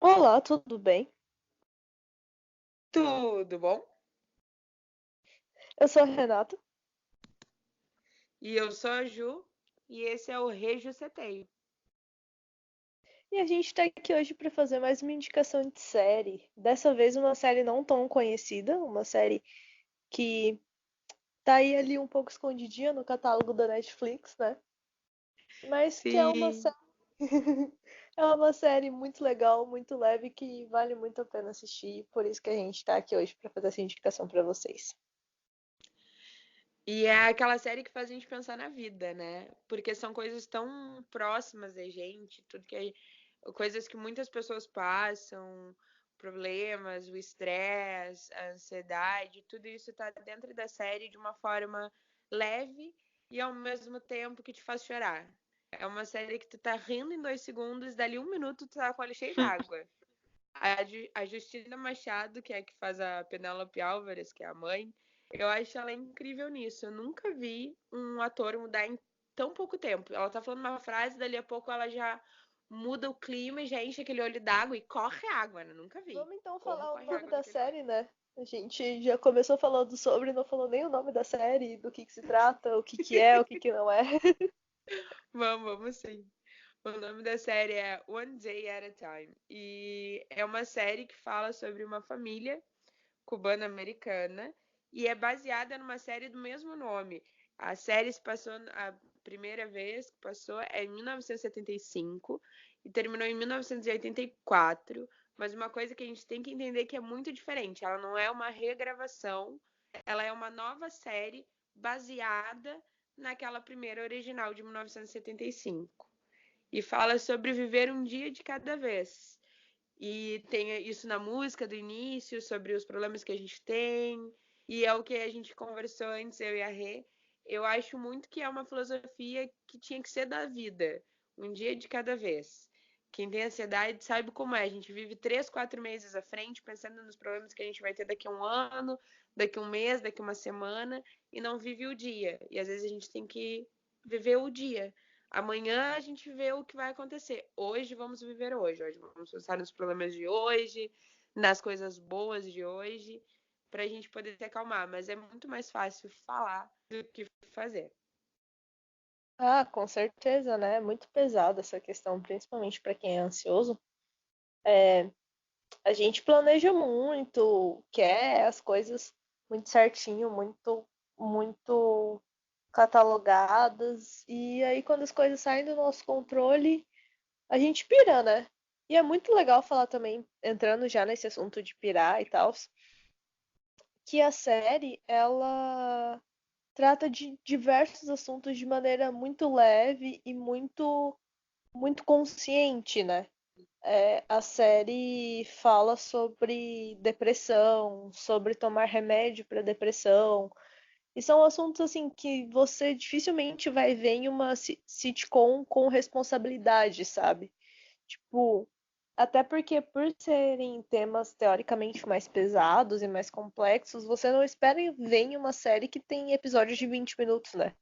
Olá, tudo bem? Tudo bom? Eu sou a Renata E eu sou a Ju, e esse é o Reju Ceteio. e a gente está aqui hoje para fazer mais uma indicação de série. Dessa vez, uma série não tão conhecida, uma série que tá aí ali um pouco escondidinha no catálogo da Netflix, né? Mas que é uma Sim. série. É uma série muito legal, muito leve, que vale muito a pena assistir. Por isso que a gente está aqui hoje para fazer essa indicação para vocês. E é aquela série que faz a gente pensar na vida, né? Porque são coisas tão próximas da gente, coisas que muitas pessoas passam, problemas, o estresse, a ansiedade, tudo isso tá dentro da série de uma forma leve e ao mesmo tempo que te faz chorar. É uma série que tu tá rindo em 2 segundos, dali 1 minuto tu tá com o olho cheio d'água. A Justina Machado, que é a que faz a Penélope Álvares, que é a mãe, eu acho ela incrível nisso. Eu nunca vi um ator mudar em tão pouco tempo. Ela tá falando uma frase, dali a pouco ela já muda o clima e já enche aquele olho d'água e corre água, né? Nunca vi. Vamos então Como falar o corre nome água da daquele olho. série, né? A gente já começou falando sobre, não falou nem o nome da série, do que se trata, o que que é, o que que não é. Vamos sim. O nome da série é One Day at a Time. E é uma série que fala sobre uma família cubana-americana e é baseada numa série do mesmo nome. A série se passou, a primeira vez que passou é em 1975 e terminou em 1984. Mas uma coisa que a gente tem que entender é que é muito diferente. Ela não é uma regravação, ela é uma nova série baseada naquela primeira original de 1975. E fala sobre viver um dia de cada vez. E tem isso na música do início, sobre os problemas que a gente tem, e é o que a gente conversou antes, eu e a Rê. Eu acho muito que é uma filosofia que tinha que ser da vida, um dia de cada vez. Quem tem ansiedade sabe como é. A gente vive 3, 4 meses à frente, pensando nos problemas que a gente vai ter daqui a um ano, daqui a um mês, daqui a uma semana, e não vive o dia. E às vezes a gente tem que viver o dia. Amanhã a gente vê o que vai acontecer. Hoje vamos viver hoje. Hoje vamos pensar nos problemas de hoje, nas coisas boas de hoje, para a gente poder se acalmar. Mas é muito mais fácil falar do que fazer. Ah, com certeza, né? É muito pesada essa questão, principalmente para quem é ansioso. A gente planeja muito, quer as coisas muito certinho, muito catalogadas, e aí quando as coisas saem do nosso controle, a gente pira, né? E é muito legal falar também, entrando já nesse assunto de pirar e tal, que a série, ela trata de diversos assuntos de maneira muito leve e muito consciente, né? A série fala sobre depressão, sobre tomar remédio para depressão. E são assuntos assim que você dificilmente vai ver em uma sitcom com responsabilidade, sabe? Tipo, até porque por serem temas teoricamente mais pesados e mais complexos, você não espera ver em uma série que tem episódios de 20 minutos, né?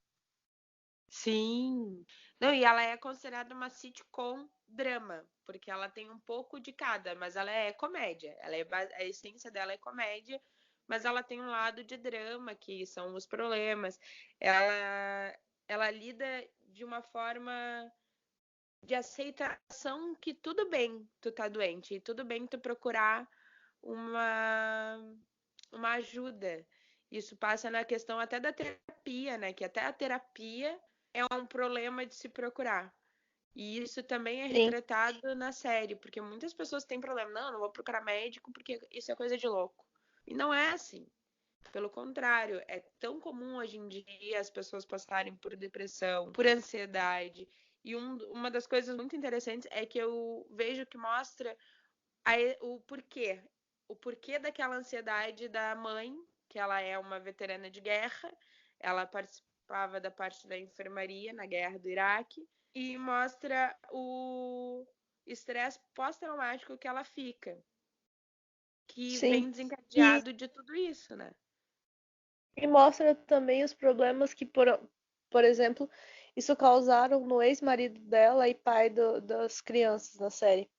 Sim. Não, e ela é considerada uma sitcom drama, porque ela tem um pouco de cada, mas ela é comédia. A essência dela é comédia, mas ela tem um lado de drama, que são os problemas. Ela, ela lida de uma forma de aceitação que tudo bem tu tá doente, e tudo bem tu procurar uma, uma ajuda. Isso passa na questão até da terapia, né? Que até a terapia é um problema de se procurar. E isso também é Sim, retratado na série, porque muitas pessoas têm problema. Não, não vou procurar médico porque isso é coisa de louco. E não é assim. Pelo contrário, é tão comum hoje em dia as pessoas passarem por depressão, por ansiedade. E uma das coisas muito interessantes é que eu vejo que mostra o porquê. O porquê daquela ansiedade da mãe, que ela é uma veterana de guerra, ela participava da parte da enfermaria na guerra do Iraque, e mostra o estresse pós-traumático que ela fica, que sim. vem E, desencadeado de tudo isso, né? e mostra também os problemas que, por exemplo, isso causaram no ex-marido dela e pai das crianças na série.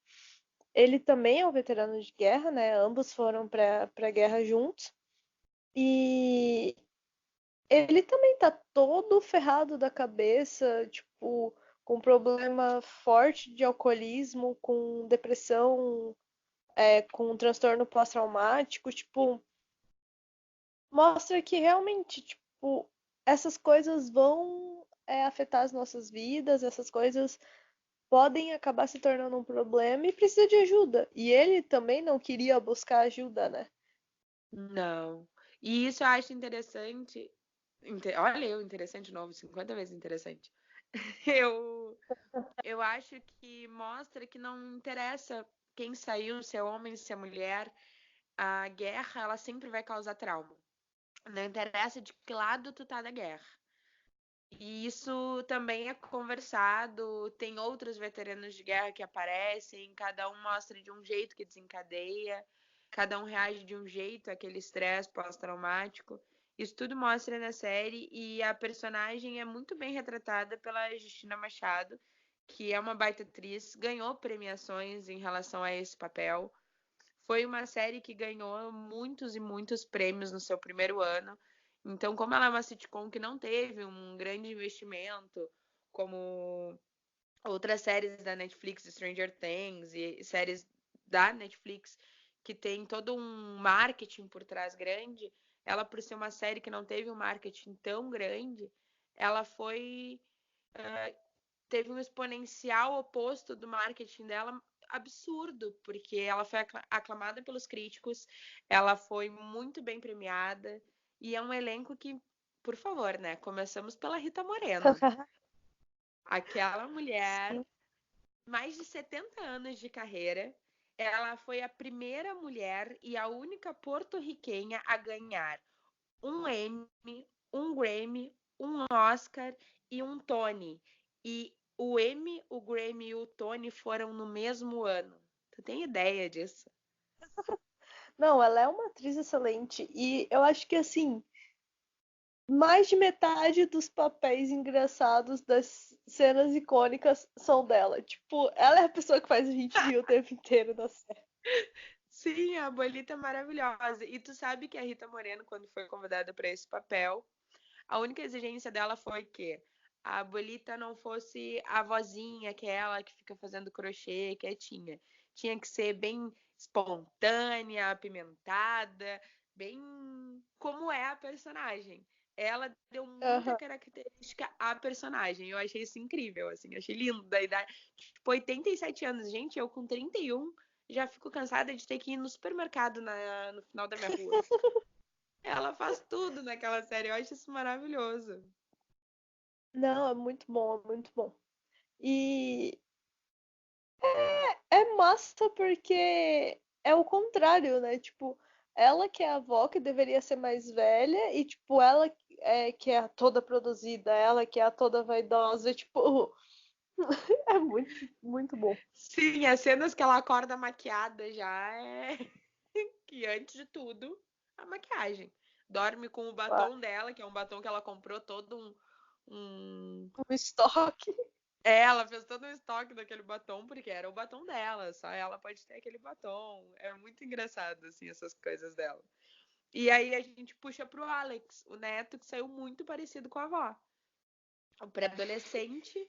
Ele também é um veterano de guerra, né? Ambos foram pra guerra juntos. E ele também tá todo ferrado da cabeça, tipo, com problema forte de alcoolismo, com depressão, com transtorno pós-traumático, tipo, mostra que realmente, tipo, essas coisas vão afetar as nossas vidas, essas coisas podem acabar se tornando um problema e precisa de ajuda. E ele também não queria buscar ajuda, né? Não. E isso eu acho interessante. Olha, eu interessante de novo, 50 vezes interessante. Eu, eu acho que mostra que não interessa quem saiu, se é homem, se é mulher, a guerra ela sempre vai causar trauma. Não interessa de que lado tu tá da guerra. E isso também é conversado, tem outros veteranos de guerra que aparecem, cada um mostra de um jeito que desencadeia, cada um reage de um jeito àquele estresse pós-traumático. Isso tudo mostra na série e a personagem é muito bem retratada pela Justina Machado, que é uma baita atriz, ganhou premiações em relação a esse papel. Foi uma série que ganhou muitos e muitos prêmios no seu primeiro ano. Então, como ela é uma sitcom que não teve um grande investimento, como outras séries da Netflix, Stranger Things e séries da Netflix, que tem todo um marketing por trás grande, ela, por ser uma série que não teve um marketing tão grande, ela foi teve um exponencial oposto do marketing dela absurdo, porque ela foi aclamada pelos críticos, ela foi muito bem premiada e é um elenco que, por favor, né? Começamos pela Rita Moreno. Aquela mulher, Sim. mais de 70 anos de carreira, ela foi a primeira mulher e a única porto-riquenha a ganhar um Emmy, um Grammy, um Oscar e um Tony. E o Emmy, o Grammy e o Tony foram no mesmo ano. Tu tem ideia disso? Não, ela é uma atriz excelente. E eu acho que, assim, mais de metade dos papéis engraçados das cenas icônicas são dela. Tipo, ela é a pessoa que faz a gente rir o tempo inteiro na série. Sim, a Bolita é maravilhosa. E tu sabe que a Rita Moreno, quando foi convidada para esse papel, a única exigência dela foi que a Bolita não fosse a vozinha, aquela que fica fazendo crochê, quietinha. Tinha que ser bem espontânea, apimentada, bem como é a personagem. Ela deu muita Aham. característica à personagem. Eu achei isso incrível, assim, achei lindo da idade. Tipo, 87 anos, gente, eu com 31 já fico cansada de ter que ir no supermercado no final da minha rua. Ela faz tudo naquela série, eu acho isso maravilhoso. Não, é muito bom, é muito bom. E é massa porque é o contrário, né? Tipo, ela que é a avó que deveria ser mais velha e, tipo, ela que é a toda produzida, ela que é a toda vaidosa, tipo, é muito, muito bom. Sim, as cenas que ela acorda maquiada já é que antes de tudo, a maquiagem. Dorme com o Claro. batom dela, que é um batom que ela comprou todo um... O estoque. Ela fez todo um estoque daquele batom, porque era o batom dela, só ela pode ter aquele batom. É muito engraçado, assim, essas coisas dela. E aí a gente puxa pro Alex, o neto, que saiu muito parecido com a avó. O pré-adolescente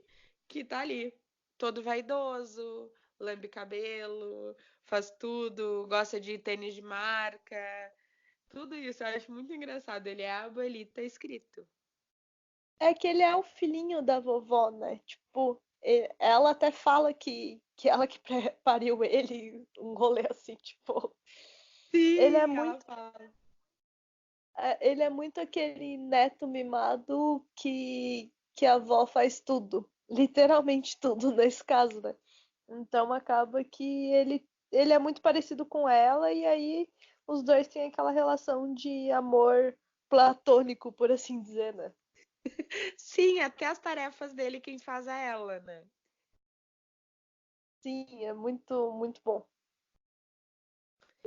que tá ali, todo vaidoso, lambe cabelo, faz tudo, gosta de tênis de marca, tudo isso. Eu acho muito engraçado. Ele é a abuelita escrito. É que ele é o filhinho da vovó, né? Tipo, ela até fala que ela que pariu ele, um rolê assim, tipo. Ele é Sim, ela muito, fala. ele é muito aquele neto mimado que a avó faz tudo, literalmente tudo nesse caso, né? Então acaba que ele é muito parecido com ela e aí os dois têm aquela relação de amor platônico, por assim dizer, né? Sim, até as tarefas dele quem faz é ela, né? Sim, é muito, muito bom.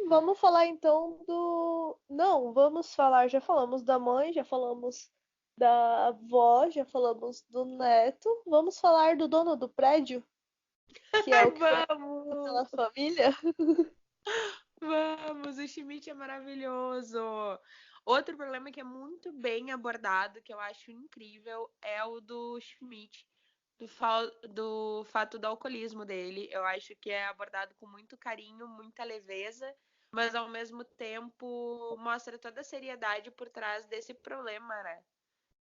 Vamos falar então do. Não, vamos falar. Já falamos da mãe, já falamos da avó, já falamos do neto. Vamos falar do dono do prédio? que é o que foi Vamos! pela família. Vamos! O Schmidt é maravilhoso! Outro problema que é muito bem abordado, que eu acho incrível, é o do Schmidt, do fato do alcoolismo dele. Eu acho que é abordado com muito carinho, muita leveza, mas ao mesmo tempo mostra toda a seriedade por trás desse problema, né?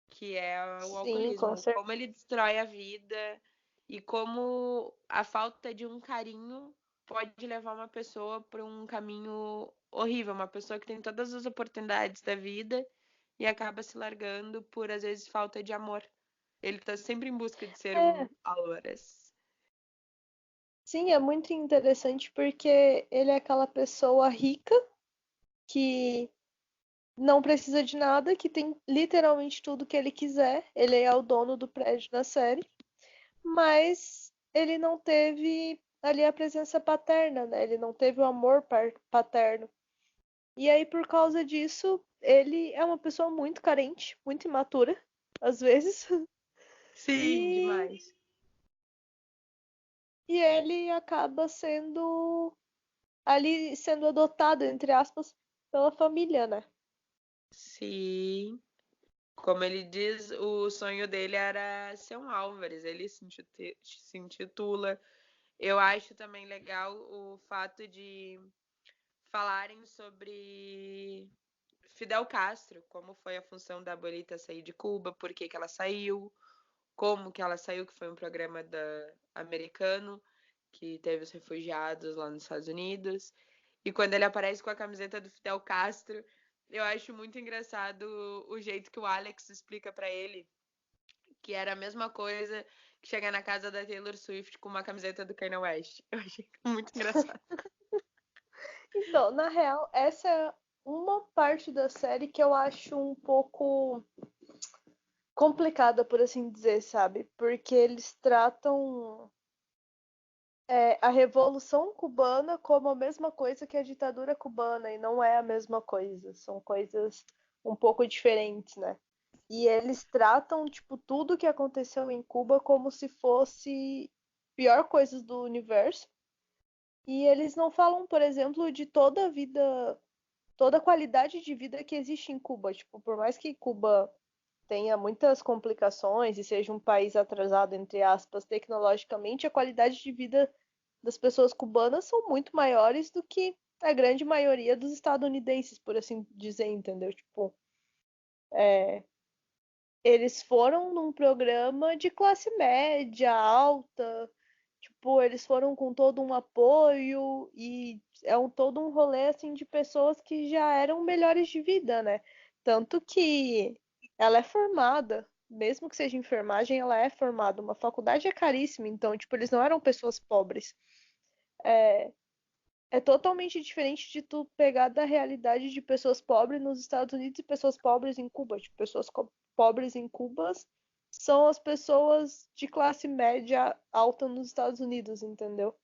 Que é o Sim, com alcoolismo. certeza. Como ele destrói a vida e como a falta de um carinho pode levar uma pessoa para um caminho horrível. Uma pessoa que tem todas as oportunidades da vida e acaba se largando por, às vezes, falta de amor. Ele tá sempre em busca de ser É, um Álvares. sim, é muito interessante porque ele é aquela pessoa rica que não precisa de nada, que tem literalmente tudo que ele quiser. Ele é o dono do prédio na série, mas ele não teve ali a presença paterna, né? Ele não teve o amor paterno. E aí, por causa disso, ele é uma pessoa muito carente, muito imatura, às vezes. Sim, E, demais. e ele acaba sendo ali sendo adotado, entre aspas, pela família, né? Sim. Como ele diz, o sonho dele era ser um Álvares. Ele se intitula. Eu acho também legal o fato de falarem sobre Fidel Castro, como foi a função da Abuelita sair de Cuba, por que que ela saiu, como que ela saiu, que foi um programa americano que teve os refugiados lá nos Estados Unidos. E quando ele aparece com a camiseta do Fidel Castro, eu acho muito engraçado o jeito que o Alex explica pra ele que era a mesma coisa que chegar na casa da Taylor Swift com uma camiseta do Kanye West. Eu achei muito engraçado. Então, na real, essa é uma parte da série que eu acho um pouco complicada, por assim dizer, sabe? Porque eles tratam a Revolução Cubana como a mesma coisa que a ditadura cubana, e não é a mesma coisa. São coisas um pouco diferentes, né? E eles tratam, tipo, tudo que aconteceu em Cuba como se fosse pior coisas do universo. E eles não falam, por exemplo, de toda a vida, toda a qualidade de vida que existe em Cuba. Tipo, por mais que Cuba tenha muitas complicações e seja um país atrasado, entre aspas, tecnologicamente, a qualidade de vida das pessoas cubanas são muito maiores do que a grande maioria dos estadunidenses, por assim dizer, entendeu? Tipo, eles foram num programa de classe média, alta, tipo, eles foram com todo um apoio e é todo um rolê assim de pessoas que já eram melhores de vida, né? Tanto que ela é formada, mesmo que seja enfermagem, ela é formada. Uma faculdade é caríssima, então, tipo, eles não eram pessoas pobres. É totalmente diferente de tu pegar da realidade de pessoas pobres nos Estados Unidos e pessoas pobres em Cuba. Tipo, pessoas pobres em Cuba são as pessoas de classe média alta nos Estados Unidos, entendeu?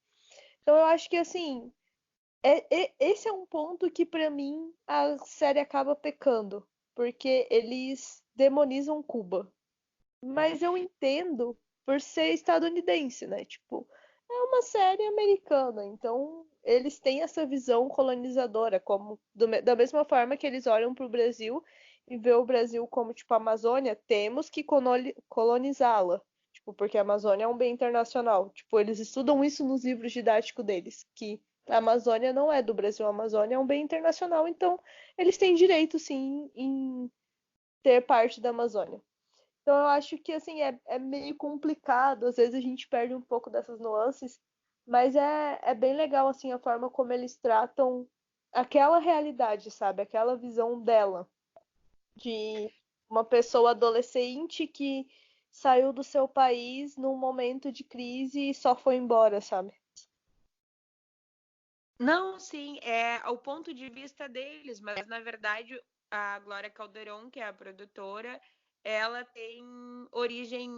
Então eu acho que assim, esse é um ponto que pra mim a série acaba pecando, porque eles demonizam Cuba. Mas eu entendo por ser estadunidense, né? Tipo, é uma série americana, então eles têm essa visão colonizadora, como da mesma forma que eles olham para o Brasil e vê o Brasil como, tipo, a Amazônia, temos que colonizá-la. Tipo, porque a Amazônia é um bem internacional. Tipo, eles estudam isso nos livros didáticos deles, que a Amazônia não é do Brasil, a Amazônia é um bem internacional, então eles têm direito, sim, em ter parte da Amazônia. Então eu acho que assim é meio complicado, às vezes a gente perde um pouco dessas nuances, mas é bem legal assim a forma como eles tratam aquela realidade, sabe? Aquela visão dela, de uma pessoa adolescente que saiu do seu país num momento de crise e só foi embora, sabe? Não, sim, é o ponto de vista deles, mas na verdade a Glória Calderon, que é a produtora, ela tem origem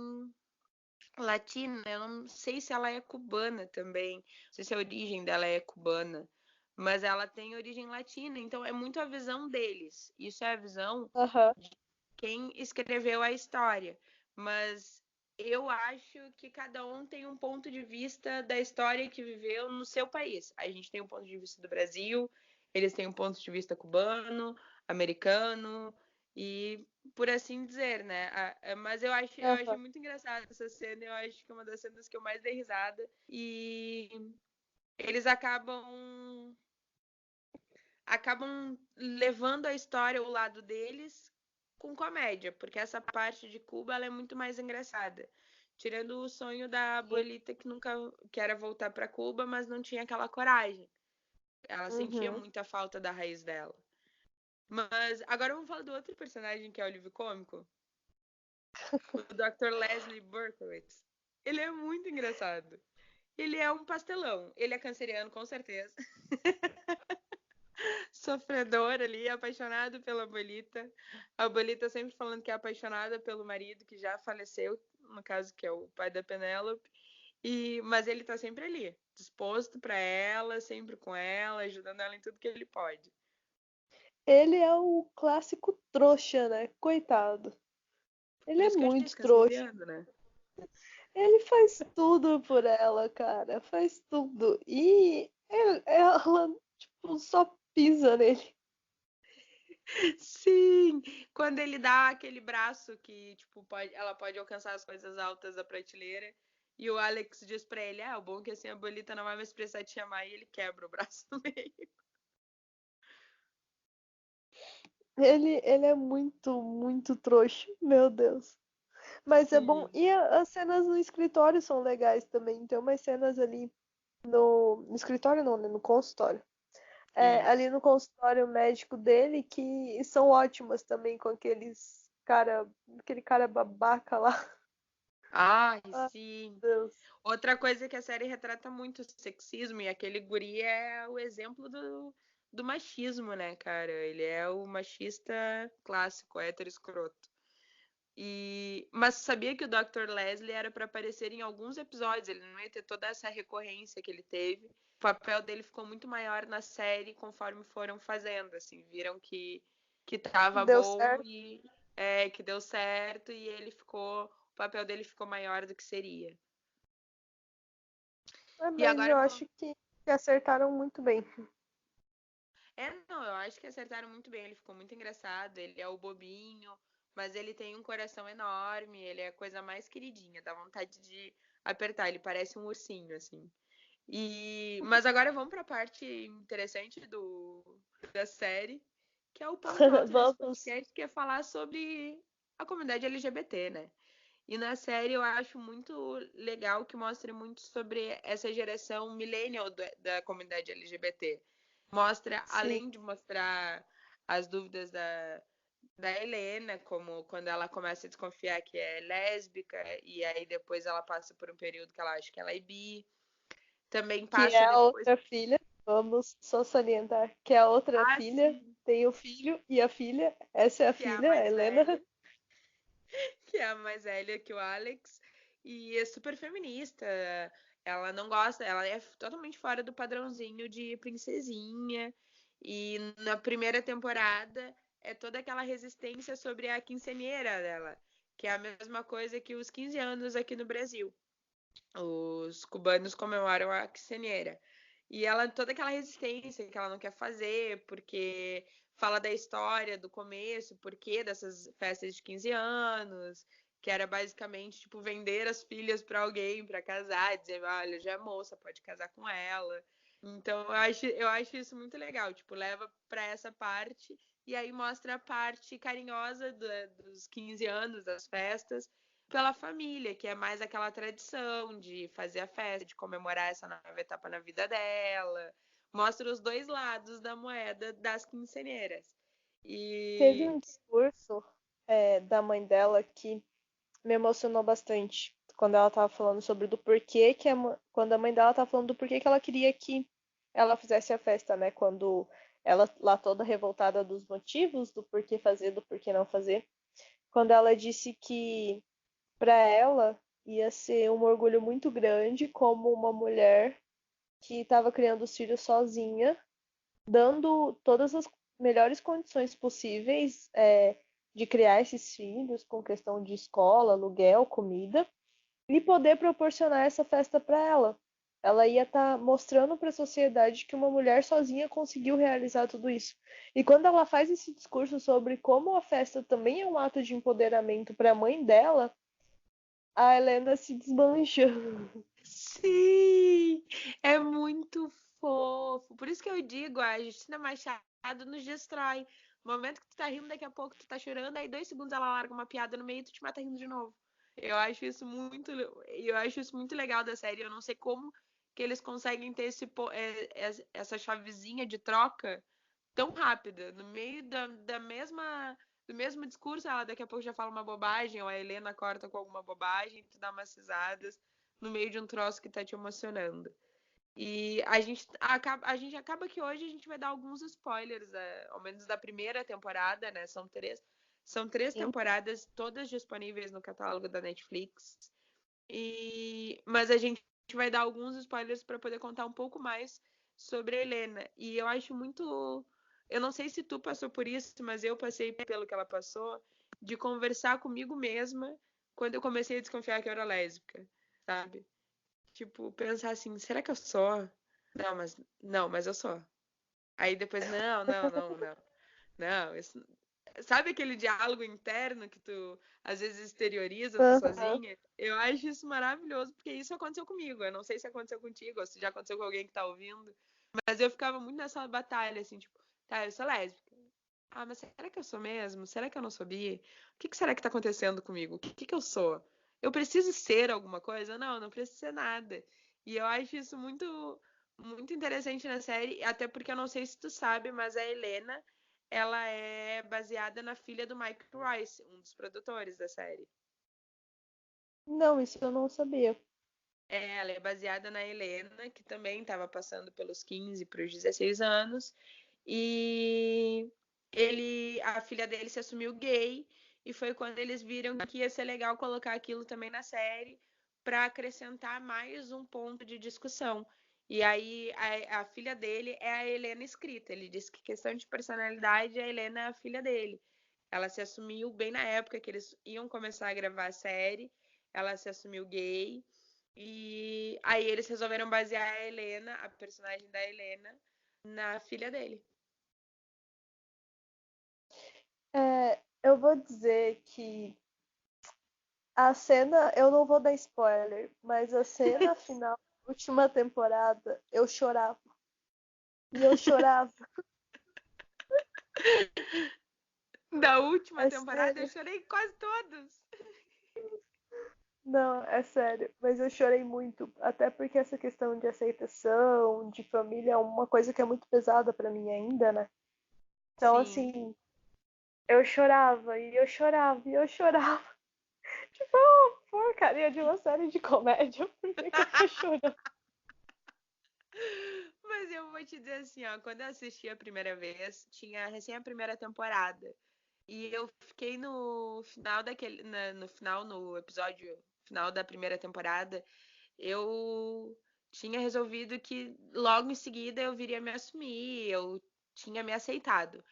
latina. Eu não sei se ela é cubana também, não sei se a origem dela é cubana, mas ela tem origem latina, então é muito a visão deles. Isso é a visão Aham. de quem escreveu a história. Mas eu acho que cada um tem um ponto de vista da história que viveu no seu país. A gente tem um ponto de vista do Brasil, eles têm um ponto de vista cubano, americano e por assim dizer, né? Mas eu acho Aham. muito engraçada essa cena, eu acho que é uma das cenas que eu mais dei risada. E eles acabam levando a história ao lado deles com comédia, porque essa parte de Cuba ela é muito mais engraçada. Tirando o sonho da Sim. abuelita que nunca quer voltar para Cuba, mas não tinha aquela coragem. Ela sentia Uhum. muita falta da raiz dela. Mas agora vamos falar do outro personagem que é o alívio cômico, o Dr. Leslie Berkowitz. Ele é muito engraçado. Ele é um pastelão. Ele é canceriano, com certeza. Sofredor ali, apaixonado pela abuelita. A abuelita sempre falando que é apaixonada pelo marido que já faleceu, no caso que é o pai da Penélope. Mas ele tá sempre ali, disposto para ela, sempre com ela, ajudando ela em tudo que ele pode. Ele é o clássico trouxa, né? Coitado. Ele Por é isso que eu muito disse trouxa. canceriano, né? Ele faz tudo por ela, cara. Faz tudo. E ela, tipo, só pisa nele. Sim, quando ele dá aquele braço que, tipo, ela pode alcançar as coisas altas da prateleira. E o Alex diz pra ele, o bom é que assim a abuelita não vai mais precisar te chamar e ele quebra o braço no meio. Ele é muito, muito trouxa. Meu Deus. Mas é bom. Sim, E as cenas no escritório são legais também. Tem umas cenas ali no escritório não, né? No consultório. Ali isso. no consultório médico dele que são ótimas também com aquele cara babaca lá. Ai, Ai, sim. meu Deus. Outra coisa que a série retrata muito o sexismo, e aquele guri é o exemplo do machismo, né, cara? Ele é o machista clássico, hétero escroto. Mas sabia que o Dr. Leslie era para aparecer em alguns episódios, ele não ia ter toda essa recorrência que ele teve. O papel dele ficou muito maior na série conforme foram fazendo, assim, viram que tava Deu bom certo. e que deu certo e o papel dele ficou maior do que seria. E Mas agora eu vamos. acho que acertaram muito bem. Não, eu acho que acertaram muito bem. Ele ficou muito engraçado. Ele é o bobinho, mas ele tem um coração enorme. Ele é a coisa mais queridinha. Dá vontade de apertar. Ele parece um ursinho, assim. Mas agora vamos para a parte interessante da série, que é o ponto alto desse Vamos. podcast, que é falar sobre a comunidade LGBT, né? E na série eu acho muito legal que mostre muito sobre essa geração millennial da comunidade LGBT. Mostra, Sim. além de mostrar as dúvidas da Helena, como quando ela começa a desconfiar que é lésbica, e aí depois ela passa por um período que ela acha que ela é bi. Também Que passa é a depois. outra filha. Vamos só salientar que é a outra Ah, filha sim, tem o filho e a filha. Essa é a que é a filha, a mais Helena. velha, que é a mais velha que o Alex, e é super feminista. Ela não gosta, ela é totalmente fora do padrãozinho de princesinha. E na primeira temporada é toda aquela resistência sobre a quinceañera dela, que é a mesma coisa que os 15 anos aqui no Brasil. Os cubanos comemoram a quinceañera. E ela, toda aquela resistência que ela não quer fazer, porque fala da história do começo, porquê dessas festas de 15 anos, que era basicamente tipo vender as filhas para alguém para casar, dizer, olha, já é moça, pode casar com ela. Então eu acho isso muito legal, tipo, leva para essa parte e aí mostra a parte carinhosa dos 15 anos, das festas, pela família, que é mais aquela tradição de fazer a festa, de comemorar essa nova etapa na vida dela. Mostra os dois lados da moeda das quinceneiras. Teve E um discurso da mãe dela que me emocionou bastante. Quando ela tava falando sobre do porquê que quando a mãe dela tava falando do porquê que ela queria que ela fizesse a festa, né? Quando ela lá toda revoltada dos motivos do porquê fazer, do porquê não fazer. Quando ela disse que para ela ia ser um orgulho muito grande como uma mulher que estava criando os filhos sozinha, dando todas as melhores condições possíveis de criar esses filhos, com questão de escola, aluguel, comida. e poder proporcionar essa festa para ela. Ela ia estar mostrando para a sociedade que uma mulher sozinha conseguiu realizar tudo isso. E quando ela faz esse discurso sobre como a festa também é um ato de empoderamento para a mãe dela, a Helena se desmancha. Sim, é muito fofo. Por isso que eu digo, a Justina Machado nos destrói. No momento que tu tá rindo, daqui a pouco tu tá chorando, aí 2 segundos ela larga uma piada no meio e tu te mata rindo de novo. Eu acho isso muito legal da série. Eu não sei como que eles conseguem ter essa chavezinha de troca tão rápida. No meio do mesmo discurso, ela daqui a pouco já fala uma bobagem, ou a Helena corta com alguma bobagem, tu dá umas risadas no meio de um troço que tá te emocionando. E a gente acaba que hoje a gente vai dar alguns spoilers, ao menos da primeira temporada, né? São três Sim. temporadas, todas disponíveis no catálogo da Netflix. Mas a gente vai dar alguns spoilers para poder contar um pouco mais sobre a Helena. E eu acho muito. Eu não sei se tu passou por isso, mas eu passei pelo que ela passou, de conversar comigo mesma quando eu comecei a desconfiar que eu era lésbica, sabe? Tipo, pensar assim, será que eu sou? Não, mas eu sou. Aí depois, não, não, não, não. Não, isso... Sabe aquele diálogo interno que tu às vezes exterioriza Uhum. sozinha? Eu acho isso maravilhoso, porque isso aconteceu comigo. Eu não sei se aconteceu contigo ou se já aconteceu com alguém que tá ouvindo, mas eu ficava muito nessa batalha, assim, tipo, tá, eu sou lésbica. Ah, mas será que eu sou mesmo? Será que eu não sou bi? O que será que tá acontecendo comigo? O que eu sou? Eu preciso ser alguma coisa? Não, não preciso ser nada. E eu acho isso muito, muito interessante na série, até porque eu não sei se tu sabe, mas a Helena, ela é baseada na filha do Mike Rice, um dos produtores da série. Não, isso eu não sabia. Ela é baseada na Helena, que também estava passando pelos 15 para os 16 anos. E a filha dele se assumiu gay. E foi quando eles viram que ia ser legal colocar aquilo também na série para acrescentar mais um ponto de discussão. E aí a filha dele é a Helena escrita. Ele disse que questão de personalidade, a Helena é a filha dele. Ela se assumiu bem na época que eles iam começar a gravar a série. Ela se assumiu gay. E aí eles resolveram basear a Helena, a personagem da Helena, na filha dele. Eu vou dizer que a cena, eu não vou dar spoiler, mas a cena final da última temporada, eu chorava. E eu chorava. Da última É temporada eu sério. chorei quase todos. Não, é sério. Mas eu chorei muito. Até porque essa questão de aceitação, de família, é uma coisa que é muito pesada pra mim ainda, né? Então, Sim. assim, eu chorava, e eu chorava, e eu chorava. Tipo, porcaria de uma série de comédia. Por que que eu tô chorando? Mas eu vou te dizer assim, ó, quando eu assisti a primeira vez, tinha recém a primeira temporada. E eu fiquei no final no final, no episódio final da primeira temporada, eu tinha resolvido que logo em seguida eu viria me assumir, eu tinha me aceitado.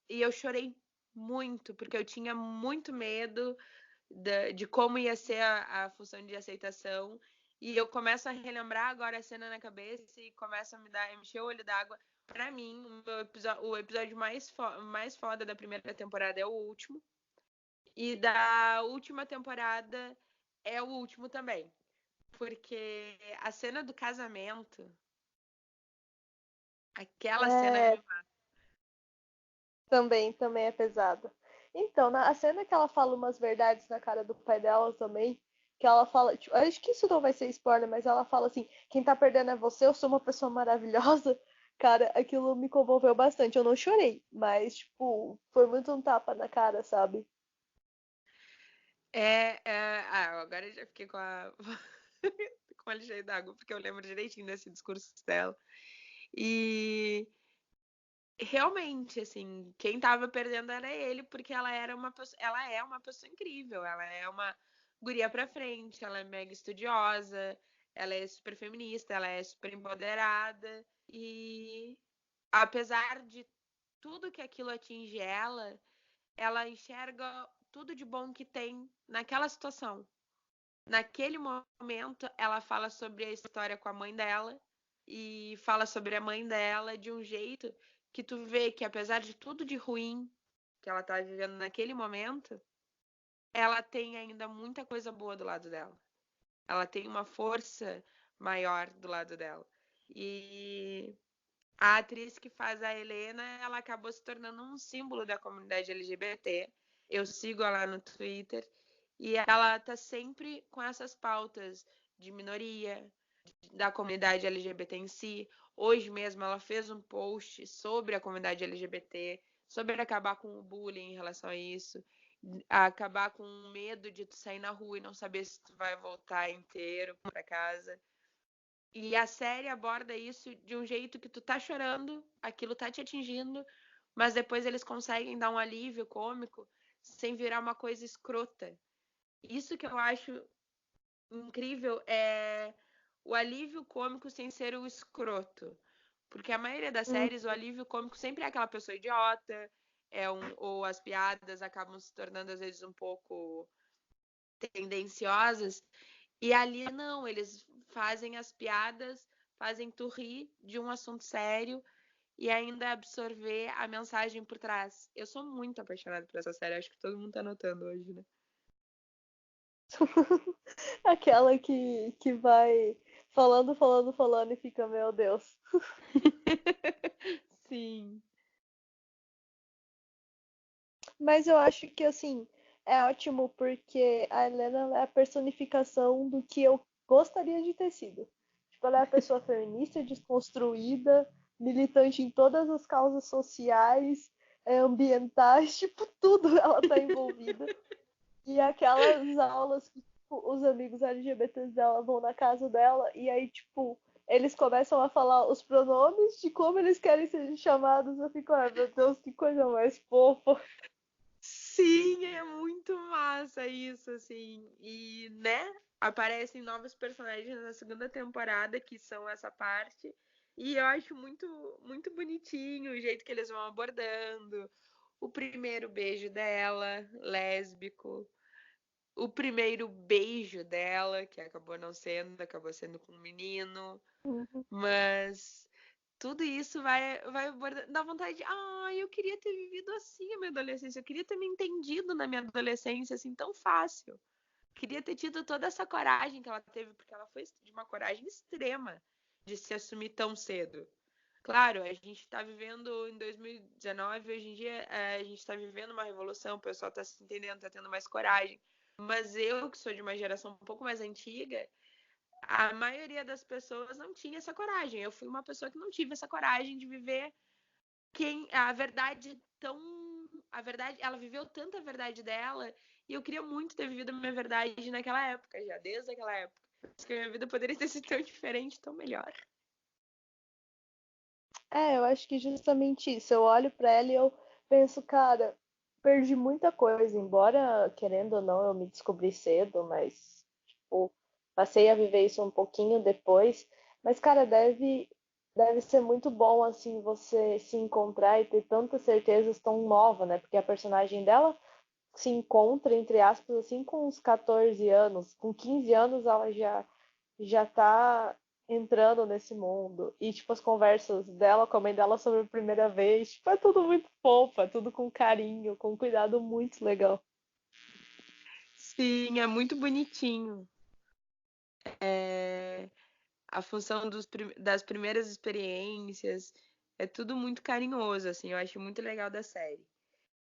E eu chorei muito, porque eu tinha muito medo de como ia ser a função de aceitação. E eu começo a relembrar agora a cena na cabeça e começa a me encher o olho d'água. Pra mim, o episódio mais foda da primeira temporada é o último. E da última temporada é o último também. Porque a cena do casamento, aquela cena É, me mata. também é pesada. Então, a cena que ela fala umas verdades na cara do pai dela também, que ela fala, tipo, acho que isso não vai ser spoiler, mas ela fala assim, quem tá perdendo é você, eu sou uma pessoa maravilhosa. Cara, aquilo me comoveu bastante. Eu não chorei, mas, tipo, foi muito um tapa na cara, sabe? Agora eu já fiquei com a com a ligeira d'água, porque eu lembro direitinho desse discurso dela. E realmente, assim, quem tava perdendo era ele, porque ela é uma pessoa incrível, ela é uma guria pra frente, ela é mega estudiosa, ela é super feminista, ela é super empoderada e apesar de tudo que aquilo atinge ela enxerga tudo de bom que tem naquela situação. naquele momento, ela fala sobre a história com a mãe dela e fala sobre a mãe dela de um jeito que tu vê que, apesar de tudo de ruim que ela tá vivendo naquele momento, ela tem ainda muita coisa boa do lado dela. Ela tem uma força maior do lado dela. E a atriz que faz a Helena, ela acabou se tornando um símbolo da comunidade LGBT. Eu sigo ela no Twitter e ela tá sempre com essas pautas de minoria, da comunidade LGBT em si. Hoje mesmo ela fez um post sobre a comunidade LGBT, sobre acabar com o bullying em relação a isso, acabar com o medo de tu sair na rua e não saber se tu vai voltar inteiro para casa. E a série aborda isso de um jeito que tu tá chorando, aquilo tá te atingindo, mas depois eles conseguem dar um alívio cômico sem virar uma coisa escrota. Isso que eu acho incrível é o alívio cômico sem ser o escroto. Porque a maioria das Hum. séries, o alívio cômico sempre é aquela pessoa idiota, ou as piadas acabam se tornando às vezes um pouco tendenciosas. E ali não, eles fazem as piadas, fazem tu rir de um assunto sério e ainda absorver a mensagem por trás. Eu sou muito apaixonada por essa série, acho que todo mundo tá notando hoje, né? Aquela que vai falando, falando, falando e fica, meu Deus. Sim. Mas eu acho que, assim, é ótimo porque a Helena é a personificação do que eu gostaria de ter sido. Tipo, ela é a pessoa feminista, desconstruída, militante em todas as causas sociais, ambientais, tipo, tudo ela tá envolvida. E aquelas aulas que tipo, os amigos LGBTs dela vão na casa dela e aí, tipo, eles começam a falar os pronomes de como eles querem ser chamados. Eu fico, ai meu Deus, que coisa mais fofa. Sim, é muito massa isso, assim. E, né, aparecem novos personagens na segunda temporada que são essa parte. E eu acho muito, muito bonitinho o jeito que eles vão abordando. O primeiro beijo dela, lésbico. O primeiro beijo dela, que acabou não sendo, acabou sendo com um menino. Uhum. Mas tudo isso vai dar vontade de, eu queria ter vivido assim a minha adolescência, eu queria ter me entendido na minha adolescência assim tão fácil. Queria ter tido toda essa coragem que ela teve, porque ela foi de uma coragem extrema de se assumir tão cedo. Claro, a gente está vivendo em 2019, hoje em dia a gente está vivendo uma revolução, o pessoal está se entendendo, está tendo mais coragem. Mas eu, que sou de uma geração um pouco mais antiga, a maioria das pessoas não tinha essa coragem. Eu fui uma pessoa que não tive essa coragem de viver a verdade tão. A verdade, ela viveu tanta verdade dela e eu queria muito ter vivido a minha verdade naquela época, já desde aquela época. Acho que a minha vida poderia ter sido tão diferente, tão melhor. É, eu acho que justamente isso. Eu olho pra ela e eu penso, cara, perdi muita coisa, embora, querendo ou não, eu me descobri cedo, mas, tipo, passei a viver isso um pouquinho depois. Mas, cara, deve ser muito bom, assim, você se encontrar e ter tantas certezas tão nova, né? Porque a personagem dela se encontra, entre aspas, assim, com uns 14 anos. Com 15 anos ela já tá entrando nesse mundo. E, tipo, as conversas dela com a mãe dela sobre a primeira vez, tipo, é tudo muito fofo, é tudo com carinho, com cuidado muito legal. Sim, é muito bonitinho. É... A função das primeiras experiências é tudo muito carinhoso, assim. Eu acho muito legal da série.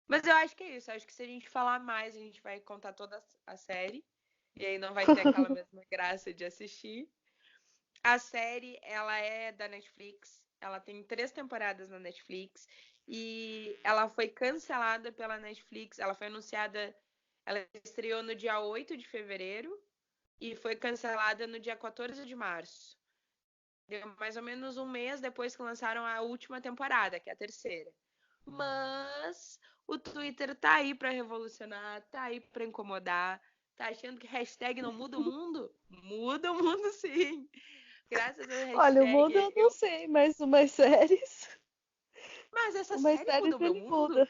Mas eu acho que é isso. Eu acho que se a gente falar mais, a gente vai contar toda a série. E aí não vai ter aquela mesma graça de assistir. A série, ela é da Netflix. Ela tem 3 temporadas na Netflix. E ela foi cancelada pela Netflix. Ela foi anunciada. Ela estreou no dia 8 de fevereiro e foi cancelada no dia 14 de março. Deu mais ou menos um mês depois que lançaram a última temporada, que é a terceira. Mas o Twitter tá aí para revolucionar, tá aí para incomodar. Tá achando que hashtag não muda o mundo? Muda o mundo sim. Graças à Olha, o mundo hashtag eu não sei, mas Mas essa umas série muda séries o meu ele mundo? muda.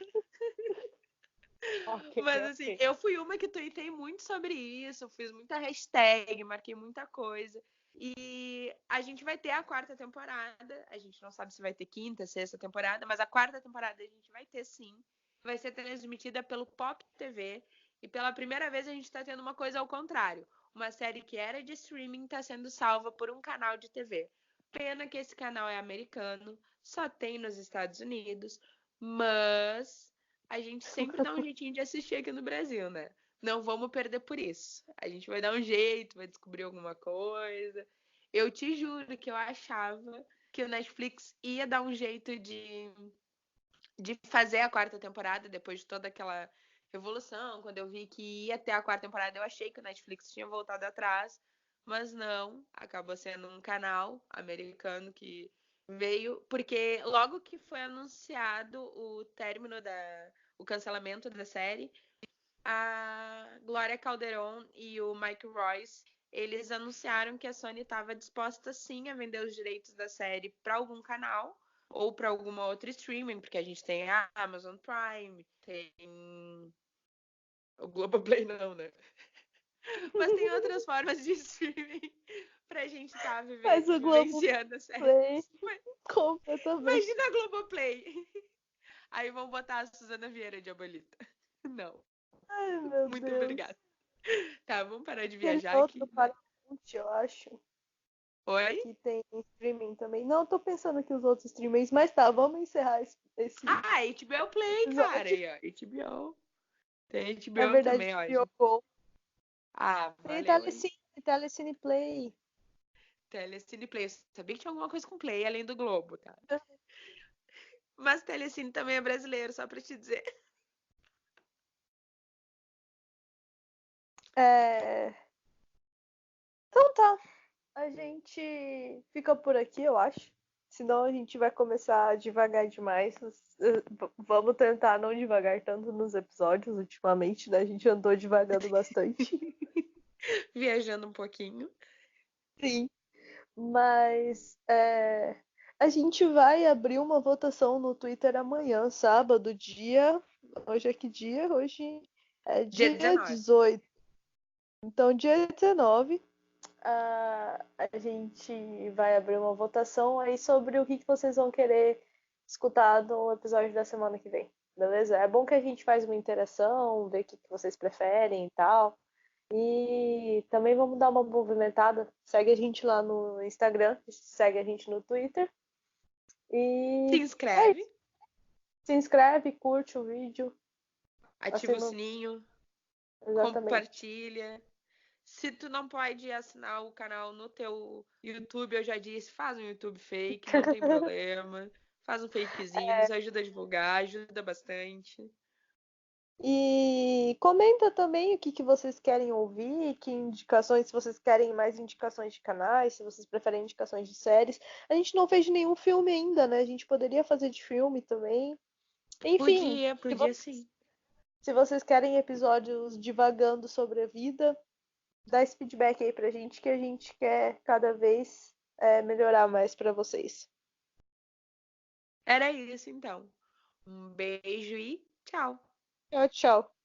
Ok, Mas assim, ok. eu fui uma que tuitei muito sobre isso, fiz muita hashtag, marquei muita coisa. E a gente vai ter a quarta temporada. A gente não sabe se vai ter quinta, sexta temporada, mas a quarta temporada a gente vai ter sim. Vai ser transmitida pelo Pop TV. E pela primeira vez a gente está tendo uma coisa ao contrário. Uma série que era de streaming está sendo salva por um canal de TV. Pena que esse canal é americano, só tem nos Estados Unidos, mas a gente sempre dá um jeitinho de assistir aqui no Brasil, né? Não vamos perder por isso. A gente vai dar um jeito, vai descobrir alguma coisa. Eu te juro que eu achava que o Netflix ia dar um jeito de fazer a quarta temporada depois de toda aquela revolução. Quando eu vi que ia ter a quarta temporada, eu achei que o Netflix tinha voltado atrás, mas não. Acabou sendo um canal americano que veio, porque logo que foi anunciado o término o cancelamento da série, a Glória Calderon e o Mike Royce, eles anunciaram que a Sony estava disposta sim a vender os direitos da série para algum canal ou para alguma outra streaming, porque a gente tem a Amazon Prime, tem o Globoplay não, né? Mas tem outras formas de streaming pra gente estar Mas o vivenciando a série. Globoplay, completamente. Imagina a Globoplay. Aí vão botar a Suzana Vieira de Abuelita. Não. Ai, meu Muito Deus. obrigada. Tá, vamos parar de Aquele viajar outro aqui, né? Paramount, eu acho, Oi? que tem streaming também. Não, tô pensando aqui os outros streamings, mas tá, vamos encerrar esse Ah, HBO Play, cara. episódio. Aí, ó, HBO. Tem É HBO verdade, também, ó. HBO Go. Ah, Tem valeu aí. Telecine Play. Telecine Play. Eu sabia que tinha alguma coisa com Play além do Globo, tá? Mas Telecine também é brasileiro, só pra te dizer. É... Então tá, a gente fica por aqui, eu acho. Senão a gente vai começar a devagar demais. Vamos tentar não devagar tanto nos episódios ultimamente, né? A gente andou devagando bastante. Viajando um pouquinho. Sim. Mas a gente vai abrir uma votação no Twitter amanhã, sábado, dia. Hoje é que dia? Hoje é Dia dia 19. 18. Então, dia 19, a gente vai abrir uma votação aí sobre o que vocês vão querer escutar no episódio da semana que vem. Beleza? É bom que a gente faz uma interação, ver o que vocês preferem e tal. E também vamos dar uma movimentada. Segue a gente lá no Instagram, segue a gente no Twitter. Se E é inscreve, isso. Se inscreve, curte o vídeo. ativa o Assina. sininho, Exatamente. compartilha. Se tu não pode assinar o canal no teu YouTube, eu já disse, faz um YouTube fake, não tem problema. Faz um fakezinho, nos ajuda a divulgar, ajuda bastante. E comenta também o que vocês querem ouvir, que indicações, se vocês querem mais indicações de canais, se vocês preferem indicações de séries. A gente não fez nenhum filme ainda, né? A gente poderia fazer de filme também. Enfim, Podia sim. se vocês querem episódios divagando sobre a vida, dá esse feedback aí pra gente que a gente quer cada vez melhorar mais pra vocês. Era isso então. Um beijo e tchau. Tchau, tchau.